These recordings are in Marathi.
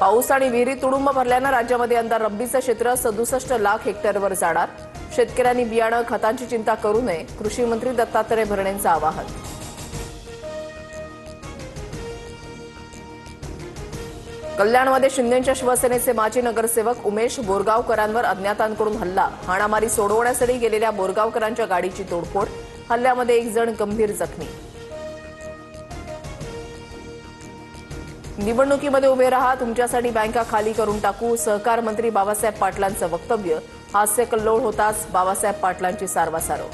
पाऊस आणि विहिरी तुडुंब भरल्यानं राज्यामध्ये यंदा रब्बीचं क्षेत्र 67 लाख हेक्टरवर जाणार। शेतकऱ्यांनी बियाणं खतांची चिंता करू नये, कृषी मंत्री दत्तात्रय भरणेंचं आवाहन। कल्याणमध्ये शिंदेंच्या शिवसेनेचे माजी नगरसेवक उमेश बोरगावकरांवर अज्ञातांकडून हल्ला। हाणामारी सोडवण्यासाठी गेलेल्या बोरगावकरांच्या गाडीची तोडफोड, हल्ल्यामध्ये एक जण गंभीर जखमी। निवडणुकीमध्ये उभे रहा, तुमच्यासाठी बँका खाली करून टाकू, सहकार मंत्री बाबासाहेब पाटलांचं वक्तव्य। हास्यकल्लोळ होताच बाबासाहेब पाटलांची सारवासारव।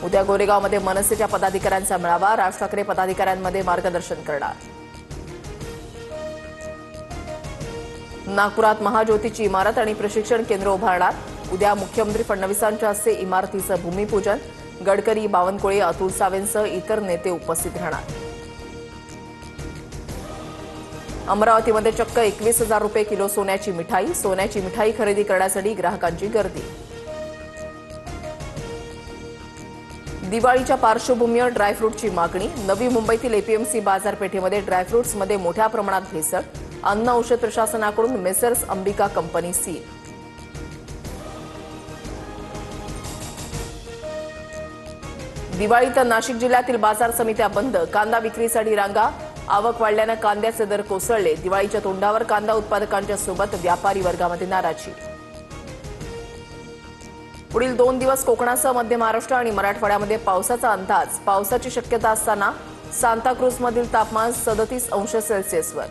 उद्या गोरेगावमध्ये मनसेच्या पदाधिकाऱ्यांचा मेळावा, राज ठाकरे पदाधिकाऱ्यांमध्ये मार्गदर्शन करणार। नागपुरात महाज्योतीची इमारत आणि प्रशिक्षण केंद्र उभारणार। उद्या मुख्यमंत्री फडणवीसांच्या हस्ते इमारतीचं भूमिपूजन। गडकरी, बावनकुळे, अतुल सावेंसह इतर नेते उपस्थित राहणार। अमरावतीमध्ये चक्क 21,000 रुपये किलो सोन्याची मिठाई। सोन्याची मिठाई खरेदी करण्यासाठी ग्राहकांची गर्दी। दिवाळीच्या पार्श्वभूमीवर ड्रायफ्रूटची मागणी। नवी मुंबईतील एपीएमसी बाजारपेठेमध्ये ड्रायफ्रुट्समध्ये मोठ्या प्रमाणात भेसळ। अन्न औषध प्रशासनाकडून मेसर्स अंबिका कंपनी सील। दिवाळीत नाशिक जिल्ह्यातील बाजार समित्या बंद। कांदा विक्रीसाठी रांगा, आवक वाढल्यानं कांद्याचे दर कोसळले। दिवाळीच्या तोंडावर कांदा उत्पादकांच्या सोबत व्यापारी वर्गामध्ये नाराजी। पुढील 2 दिवस कोकणासह मध्य महाराष्ट्र आणि मराठवाड्यामध्ये पावसाचा अंदाज। पावसाची शक्यता असताना सांताक्रूजमधील तापमान 37 अंश सेल्सिअसवर।